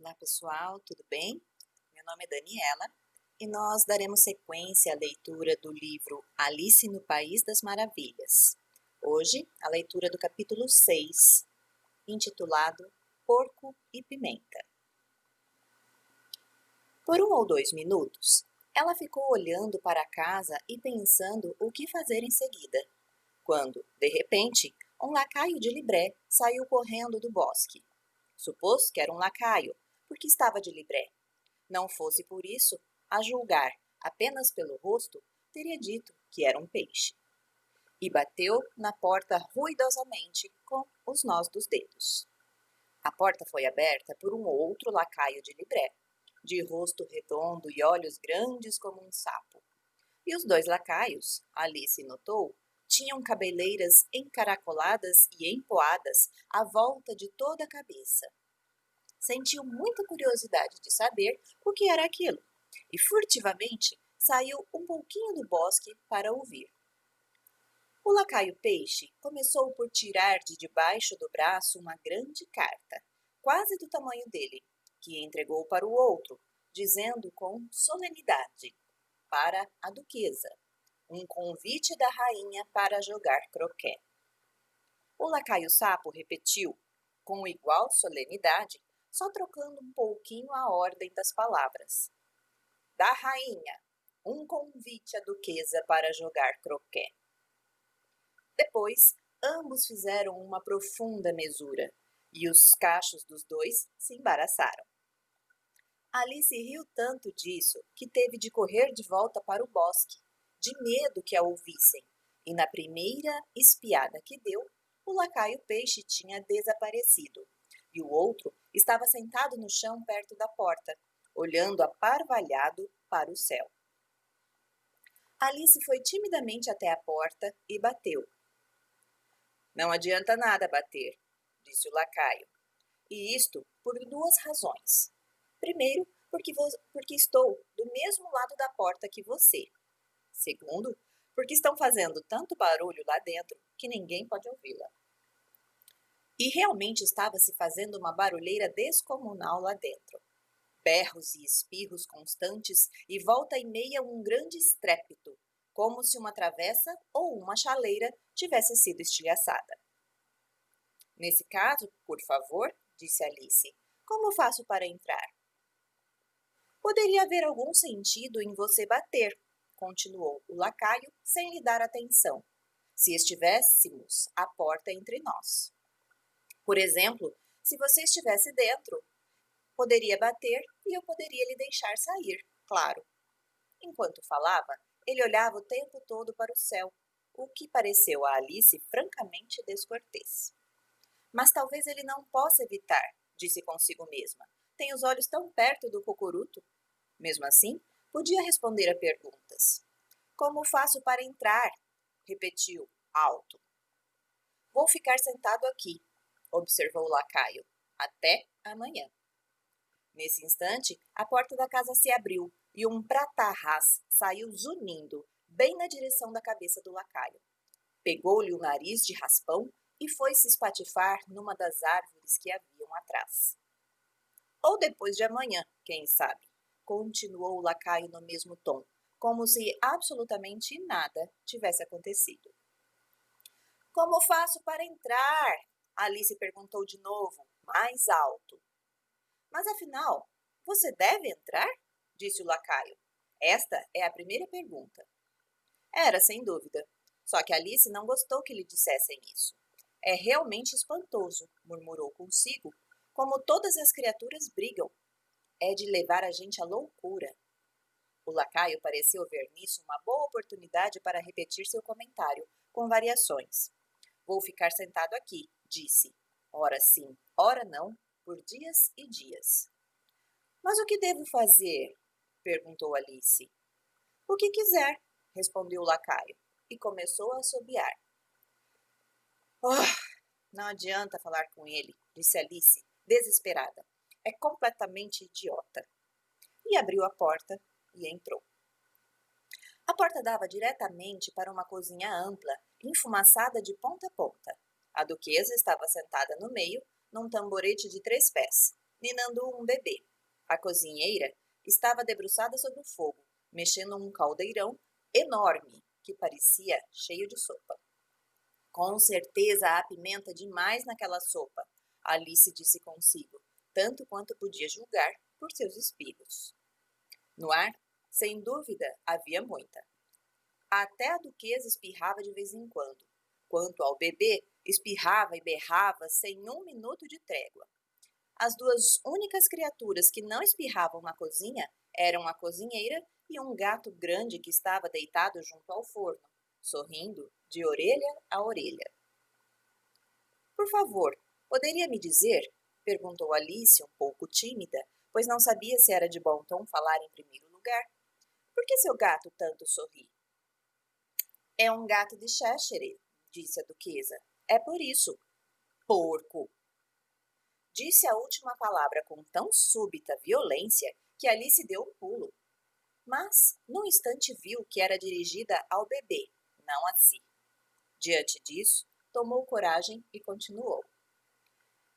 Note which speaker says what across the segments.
Speaker 1: Olá pessoal, tudo bem? Meu nome é Daniela e nós daremos sequência à leitura do livro Alice no País das Maravilhas. Hoje, a leitura do capítulo 6, intitulado Porco e Pimenta. Por 1 ou 2 minutos, ela ficou olhando para a casa e pensando o que fazer em seguida, quando, de repente, um lacaio de libré saiu correndo do bosque. Supôs que era um lacaio, porque estava de libré. Não fosse por isso, a julgar apenas pelo rosto, teria dito que era um peixe. E bateu na porta ruidosamente com os nós dos dedos. A porta foi aberta por um outro lacaio de libré, de rosto redondo e olhos grandes como um sapo. E os 2 lacaios, Alice notou, tinham cabeleiras encaracoladas e empoadas à volta de toda a cabeça. Sentiu muita curiosidade de saber o que era aquilo e furtivamente saiu um pouquinho do bosque para ouvir. O lacaio peixe começou por tirar de debaixo do braço uma grande carta, quase do tamanho dele, que entregou para o outro, dizendo com solenidade: para a duquesa, um convite da rainha para jogar croquet. O lacaio sapo repetiu, com igual solenidade, só trocando um pouquinho a ordem das palavras. Da rainha, um convite à duquesa para jogar croquet. Depois, ambos fizeram uma profunda mesura, e os cachos dos 2 se embaraçaram. Alice riu tanto disso que teve de correr de volta para o bosque, de medo que a ouvissem, e na primeira espiada que deu, o lacaio peixe tinha desaparecido, e o outro estava sentado no chão perto da porta, olhando aparvalhado para o céu. Alice foi timidamente até a porta e bateu. Não adianta nada bater, disse o lacaio, e isto por 2 razões. Primeiro, porque estou do mesmo lado da porta que você. Segundo, porque estão fazendo tanto barulho lá dentro que ninguém pode ouvi-la. E realmente estava se fazendo uma barulheira descomunal lá dentro. Berros e espirros constantes e volta e meia um grande estrépito, como se uma travessa ou uma chaleira tivesse sido estilhaçada. Nesse caso, por favor, disse Alice, como faço para entrar? Poderia haver algum sentido em você bater, continuou o lacaio sem lhe dar atenção, se estivéssemos à porta entre nós. Por exemplo, se você estivesse dentro, poderia bater e eu poderia lhe deixar sair, claro. Enquanto falava, ele olhava o tempo todo para o céu, o que pareceu a Alice francamente descortês. Mas talvez ele não possa evitar, disse consigo mesma. Tem os olhos tão perto do cocoruto. Mesmo assim, podia responder a perguntas. Como faço para entrar? Repetiu, alto. Vou ficar sentado aqui, observou o lacaio, até amanhã. Nesse instante, a porta da casa se abriu e um pratarrás saiu zunindo, bem na direção da cabeça do lacaio. Pegou-lhe o nariz de raspão e foi se espatifar numa das árvores que haviam atrás. Ou depois de amanhã, quem sabe, continuou o lacaio no mesmo tom, como se absolutamente nada tivesse acontecido. Como faço para entrar? Alice perguntou de novo, mais alto. Mas afinal, você deve entrar? Disse o lacaio. Esta é a primeira pergunta. Era, sem dúvida. Só que Alice não gostou que lhe dissessem isso. É realmente espantoso, murmurou consigo, como todas as criaturas brigam. É de levar a gente à loucura. O lacaio pareceu ver nisso uma boa oportunidade para repetir seu comentário, com variações. Vou ficar sentado aqui, disse. Ora sim, ora não, por dias e dias. Mas o que devo fazer? Perguntou Alice. O que quiser, respondeu o lacaio, e começou a assobiar. Não adianta falar com ele, disse Alice, desesperada. É completamente idiota. E abriu a porta e entrou. A porta dava diretamente para uma cozinha ampla, enfumaçada de ponta a ponta. A duquesa estava sentada no meio, num tamborete de 3 pés, ninando um bebê. A cozinheira estava debruçada sobre o fogo, mexendo um caldeirão enorme que parecia cheio de sopa. Com certeza há pimenta demais naquela sopa, Alice disse consigo, tanto quanto podia julgar por seus espirros. No ar, sem dúvida, havia muita. Até a duquesa espirrava de vez em quando. Quanto ao bebê, espirrava e berrava sem um minuto de trégua. As duas únicas criaturas que não espirravam na cozinha eram a cozinheira e um gato grande que estava deitado junto ao forno, sorrindo de orelha a orelha. Por favor, poderia me dizer? Perguntou Alice, um pouco tímida, pois não sabia se era de bom tom falar em primeiro lugar. Por que seu gato tanto sorri? É um gato de Cheshire, disse a duquesa. É por isso. Porco! Disse a última palavra com tão súbita violência que Alice deu um pulo. Mas, num instante, viu que era dirigida ao bebê, não a si. Diante disso, tomou coragem e continuou.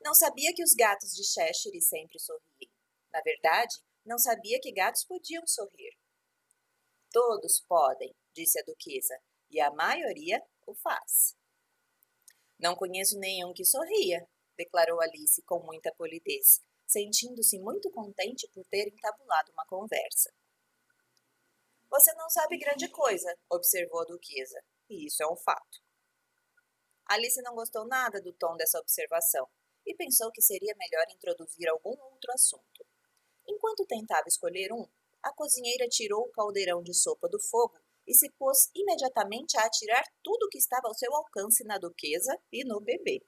Speaker 1: Não sabia que os gatos de Cheshire sempre sorriem. Na verdade, não sabia que gatos podiam sorrir. Todos podem, disse a duquesa, e a maioria o faz. Não conheço nenhum que sorria, declarou Alice com muita polidez, sentindo-se muito contente por ter entabulado uma conversa. Você não sabe grande coisa, observou a duquesa, e isso é um fato. Alice não gostou nada do tom dessa observação e pensou que seria melhor introduzir algum outro assunto. Enquanto tentava escolher um, a cozinheira tirou o caldeirão de sopa do fogo e se pôs imediatamente a atirar tudo o que estava ao seu alcance na duquesa e no bebê.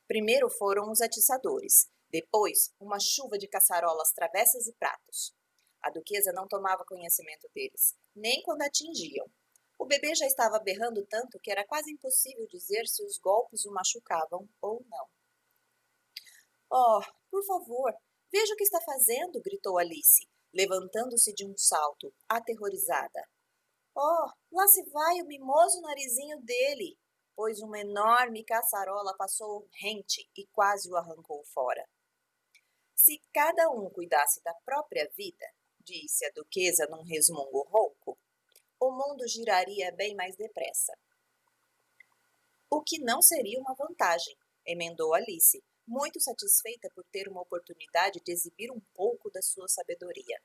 Speaker 1: Primeiro foram os atiçadores, depois uma chuva de caçarolas travessas e pratos. A duquesa não tomava conhecimento deles, nem quando atingiam. O bebê já estava berrando tanto que era quase impossível dizer se os golpes o machucavam ou não. Oh, por favor, veja o que está fazendo, gritou Alice, levantando-se de um salto, aterrorizada. Oh, lá se vai o mimoso narizinho dele, pois uma enorme caçarola passou rente e quase o arrancou fora. Se cada um cuidasse da própria vida, disse a duquesa num resmungo rouco, o mundo giraria bem mais depressa. O que não seria uma vantagem, emendou Alice, muito satisfeita por ter uma oportunidade de exibir um pouco da sua sabedoria.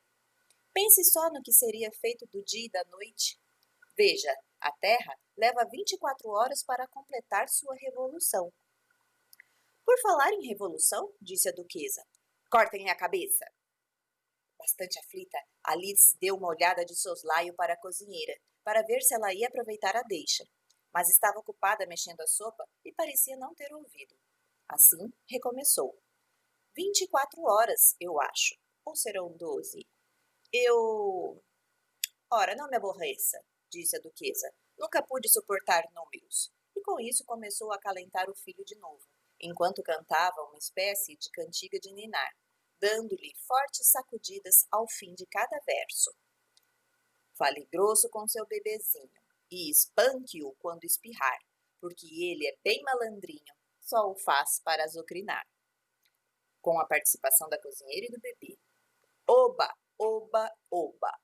Speaker 1: Pense só no que seria feito do dia e da noite. Veja, a Terra leva 24 horas para completar sua revolução. Por falar em revolução, disse a duquesa, cortem-lhe a cabeça. Bastante aflita, Alice deu uma olhada de soslaio para a cozinheira, para ver se ela ia aproveitar a deixa, mas estava ocupada mexendo a sopa e parecia não ter ouvido. Assim, recomeçou. 24 horas, eu acho. Ou serão 12? Ora, não me aborreça, disse a duquesa. Nunca pude suportar números. E com isso começou a acalentar o filho de novo, enquanto cantava uma espécie de cantiga de ninar, dando-lhe fortes sacudidas ao fim de cada verso. Fale grosso com seu bebezinho e espanque-o quando espirrar, porque ele é bem malandrinho, só o faz para azucrinar. Com a participação da cozinheira e do bebê. Oba, oba, oba.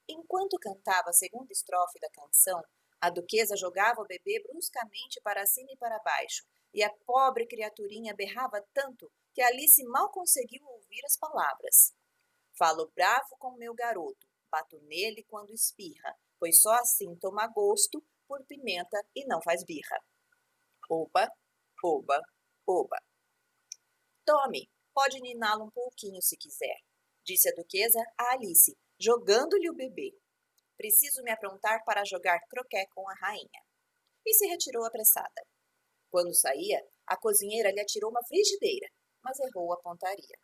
Speaker 1: Enquanto cantava a segunda estrofe da canção, a duquesa jogava o bebê bruscamente para cima e para baixo, e a pobre criaturinha berrava tanto que Alice mal conseguiu ouvir as palavras. Falo bravo com meu garoto, bato nele quando espirra, pois só assim toma gosto por pimenta e não faz birra. Oba, oba, oba. Tome, pode niná-lo um pouquinho se quiser, disse a duquesa a Alice, jogando-lhe o bebê. Preciso me aprontar para jogar croquet com a rainha. E se retirou apressada. Quando saía, a cozinheira lhe atirou uma frigideira, mas errou a pontaria.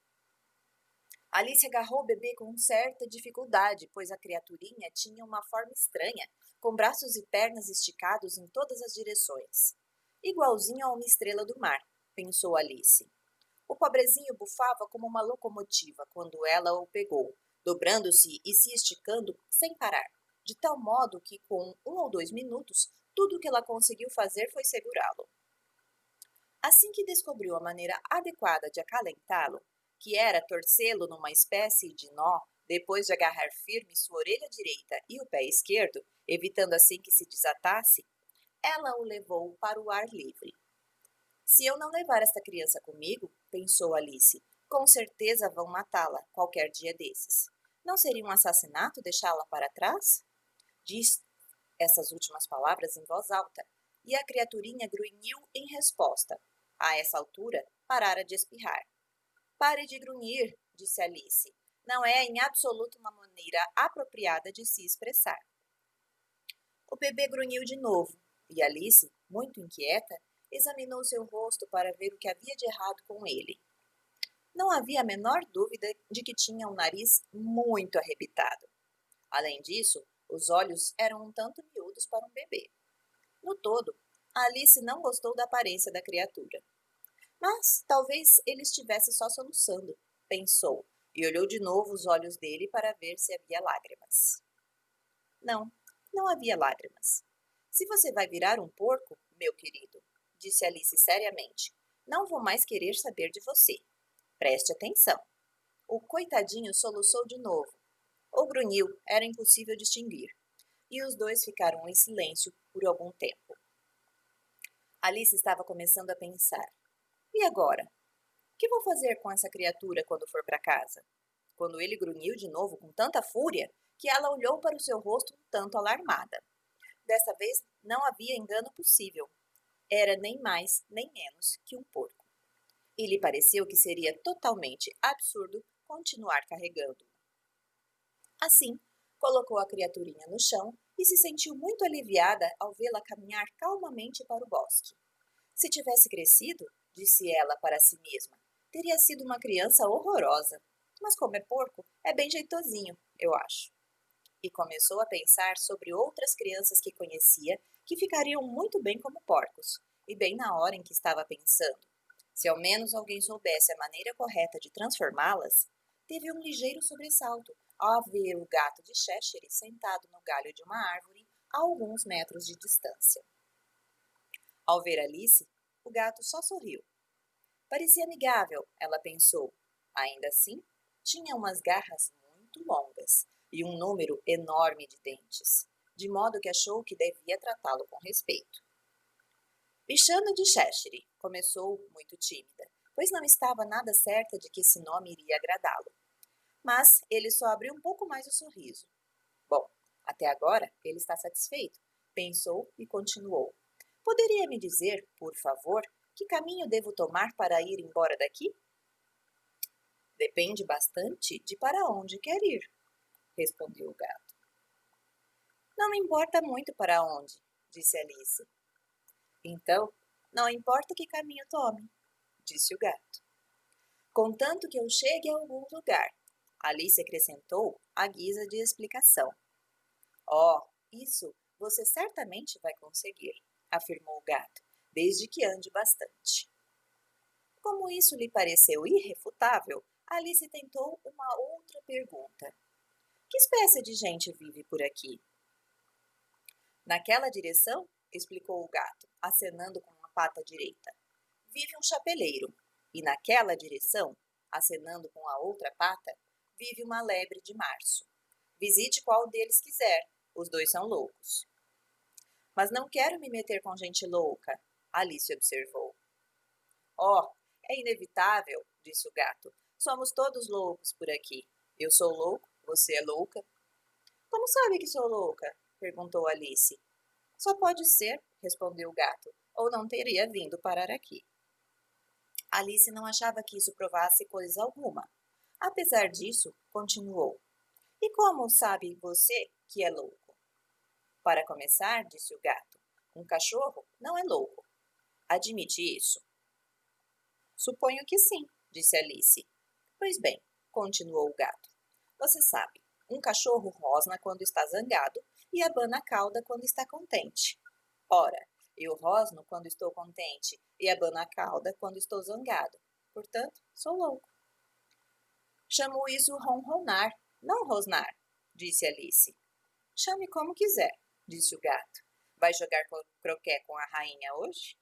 Speaker 1: Alice agarrou o bebê com certa dificuldade, pois a criaturinha tinha uma forma estranha, com braços e pernas esticados em todas as direções. Igualzinho a uma estrela do mar, pensou Alice. O pobrezinho bufava como uma locomotiva quando ela o pegou, dobrando-se e se esticando sem parar, de tal modo que, com 1 ou 2 minutos, tudo o que ela conseguiu fazer foi segurá-lo. Assim que descobriu a maneira adequada de acalentá-lo, que era torcê-lo numa espécie de nó, depois de agarrar firme sua orelha direita e o pé esquerdo, evitando assim que se desatasse, ela o levou para o ar livre. Se eu não levar esta criança comigo, pensou Alice, com certeza vão matá-la qualquer dia desses. Não seria um assassinato deixá-la para trás? Diz essas últimas palavras em voz alta, e a criaturinha grunhiu em resposta. A essa altura, parara de espirrar. Pare de grunhir, disse Alice. Não é em absoluto uma maneira apropriada de se expressar. O bebê grunhiu de novo, e Alice, muito inquieta, examinou seu rosto para ver o que havia de errado com ele. Não havia a menor dúvida de que tinha um nariz muito arrebitado. Além disso, os olhos eram um tanto miúdos para um bebê. No todo, Alice não gostou da aparência da criatura. Mas talvez ele estivesse só soluçando, pensou, e olhou de novo os olhos dele para ver se havia lágrimas. Não, não havia lágrimas. Se você vai virar um porco, meu querido, disse Alice seriamente, não vou mais querer saber de você. Preste atenção. O coitadinho soluçou de novo. Ou grunhiu, era impossível distinguir. E os dois ficaram em silêncio por algum tempo. Alice estava começando a pensar. E agora? O que vou fazer com essa criatura quando for para casa? Quando ele grunhiu de novo com tanta fúria que ela olhou para o seu rosto um tanto alarmada. Dessa vez não havia engano possível. Era nem mais nem menos que um porco. E lhe pareceu que seria totalmente absurdo continuar carregando-o. Assim, colocou a criaturinha no chão e se sentiu muito aliviada ao vê-la caminhar calmamente para o bosque. Se tivesse crescido, disse ela para si mesma, teria sido uma criança horrorosa. Mas como é porco, é bem jeitosinho, eu acho. E começou a pensar sobre outras crianças que conhecia que ficariam muito bem como porcos. E bem na hora em que estava pensando, se ao menos alguém soubesse a maneira correta de transformá-las, teve um ligeiro sobressalto ao ver o gato de Cheshire sentado no galho de uma árvore a alguns metros de distância. Ao ver Alice, o gato só sorriu. Parecia amigável, ela pensou. Ainda assim, tinha umas garras muito longas e um número enorme de dentes, de modo que achou que devia tratá-lo com respeito. Bichano de Cheshire, começou muito tímida, pois não estava nada certa de que esse nome iria agradá-lo. Mas ele só abriu um pouco mais o sorriso. Bom, até agora ele está satisfeito, pensou e continuou. Poderia me dizer, por favor, que caminho devo tomar para ir embora daqui? Depende bastante de para onde quer ir, respondeu o gato. Não me importa muito para onde, disse Alice. Então, não importa que caminho tome, disse o gato. Contanto que eu chegue a algum lugar, Alice acrescentou à guisa de explicação. Oh, isso você certamente vai conseguir, afirmou o gato, desde que ande bastante. Como isso lhe pareceu irrefutável, Alice tentou uma outra pergunta. Que espécie de gente vive por aqui? Naquela direção, explicou o gato, acenando com a pata direita, vive um chapeleiro, e naquela direção, acenando com a outra pata, vive uma lebre de março. Visite qual deles quiser, os dois são loucos. Mas não quero me meter com gente louca, Alice observou. Oh, é inevitável, disse o gato. Somos todos loucos por aqui. Eu sou louco, você é louca. Como sabe que sou louca? Perguntou Alice. Só pode ser, respondeu o gato, ou não teria vindo parar aqui. Alice não achava que isso provasse coisa alguma. Apesar disso, continuou. E como sabe você que é louco? Para começar, disse o gato, um cachorro não é louco. Admite isso? Suponho que sim, disse Alice. Pois bem, continuou o gato. Você sabe, um cachorro rosna quando está zangado e abana a cauda quando está contente. Ora, eu rosno quando estou contente e abano a cauda quando estou zangado. Portanto, sou louco. Chamo isso ronronar, não rosnar, disse Alice. Chame como quiser, disse o gato. Vai jogar croquet com a rainha hoje?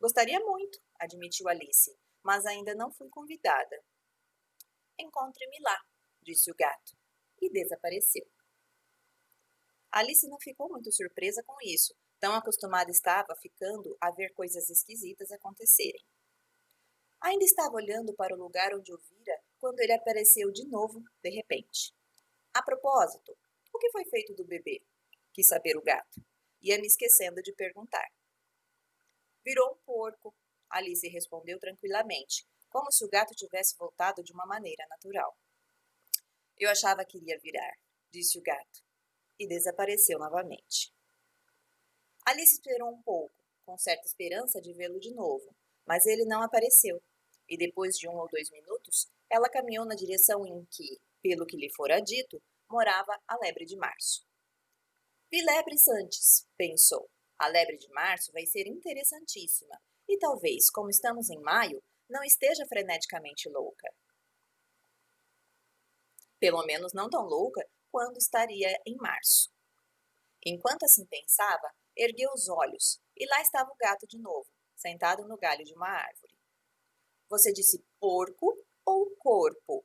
Speaker 1: Gostaria muito, admitiu Alice, mas ainda não fui convidada. Encontre-me lá, disse o gato, e desapareceu. Alice não ficou muito surpresa com isso, tão acostumada estava ficando a ver coisas esquisitas acontecerem. Ainda estava olhando para o lugar onde o vira quando ele apareceu de novo, de repente. A propósito, o que foi feito do bebê? Quis saber o gato. Ia me esquecendo de perguntar. Virou um porco, Alice respondeu tranquilamente, como se o gato tivesse voltado de uma maneira natural. Eu achava que iria virar, disse o gato, e desapareceu novamente. Alice esperou um pouco, com certa esperança de vê-lo de novo, mas ele não apareceu, e depois de 1 ou 2 minutos, ela caminhou na direção em que, pelo que lhe fora dito, morava a lebre de março. Vi lebres antes, pensou. A lebre de março vai ser interessantíssima, e talvez, como estamos em maio, não esteja freneticamente louca. Pelo menos não tão louca quando estaria em março. Enquanto assim pensava, ergueu os olhos, e lá estava o gato de novo, sentado no galho de uma árvore. Você disse porco ou corpo?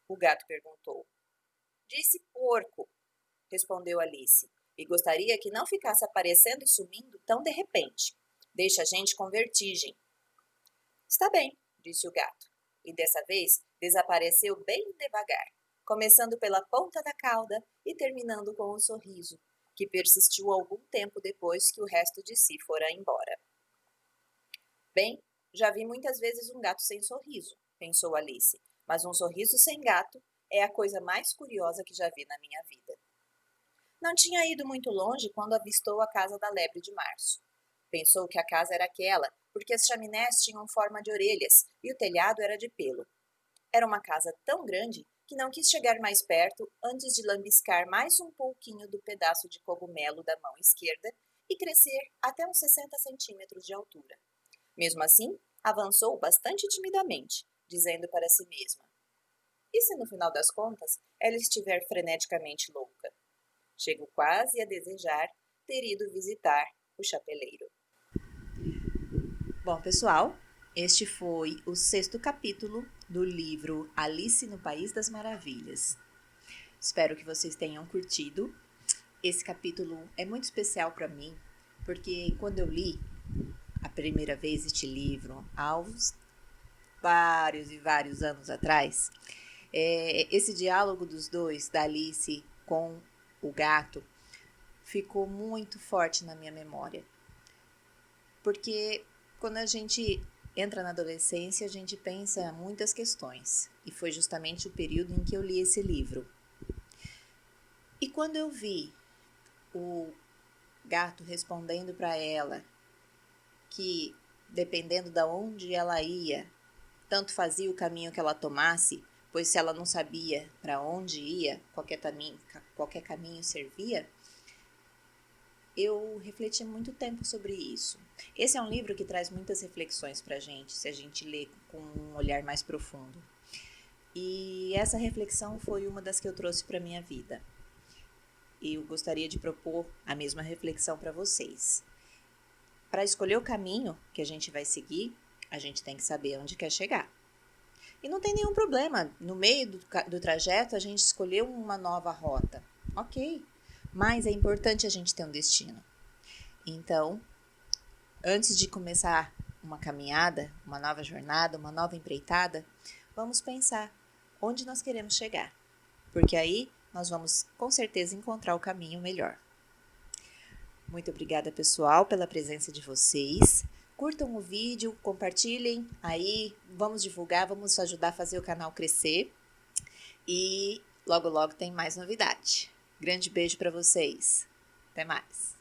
Speaker 1: O gato perguntou. Disse porco, respondeu Alice, e gostaria que não ficasse aparecendo e sumindo tão de repente. Deixa a gente com vertigem. Está bem, disse o gato, e dessa vez desapareceu bem devagar, começando pela ponta da cauda e terminando com um sorriso, que persistiu algum tempo depois que o resto de si fora embora. Bem, já vi muitas vezes um gato sem sorriso, pensou Alice, mas um sorriso sem gato é a coisa mais curiosa que já vi na minha vida. Não tinha ido muito longe quando avistou a casa da lebre de março. Pensou que a casa era aquela, porque as chaminés tinham forma de orelhas e o telhado era de pelo. Era uma casa tão grande que não quis chegar mais perto antes de lambiscar mais um pouquinho do pedaço de cogumelo da mão esquerda e crescer até uns 60 centímetros de altura. Mesmo assim, avançou bastante timidamente, dizendo para si mesma: e se no final das contas ela estiver freneticamente louca? Chego quase a desejar ter ido visitar o chapeleiro. Bom, pessoal, este foi o 6º capítulo do livro Alice no País das Maravilhas. Espero que vocês tenham curtido. Esse capítulo é muito especial para mim, porque quando eu li a primeira vez este livro, há vários anos atrás, esse diálogo dos dois, da Alice com o gato, ficou muito forte na minha memória. Porque quando a gente entra na adolescência, a gente pensa muitas questões. E foi justamente o período em que eu li esse livro. E quando eu vi o gato respondendo para ela que, dependendo de onde ela ia, tanto fazia o caminho que ela tomasse, pois se ela não sabia para onde ia, qualquer caminho servia, eu refleti muito tempo sobre isso. Esse é um livro que traz muitas reflexões para a gente, se a gente lê com um olhar mais profundo. E essa reflexão foi uma das que eu trouxe para a minha vida. Eu gostaria de propor a mesma reflexão para vocês. Para escolher o caminho que a gente vai seguir, a gente tem que saber onde quer chegar. E não tem nenhum problema, no meio do trajeto a gente escolheu uma nova rota. Ok, mas é importante a gente ter um destino. Então, antes de começar uma caminhada, uma nova jornada, uma nova empreitada, vamos pensar onde nós queremos chegar, porque aí nós vamos com certeza encontrar o caminho melhor. Muito obrigada, pessoal, pela presença de vocês. Curtam o vídeo, compartilhem aí, vamos divulgar, vamos ajudar a fazer o canal crescer e logo tem mais novidade. Grande beijo para vocês. Até mais.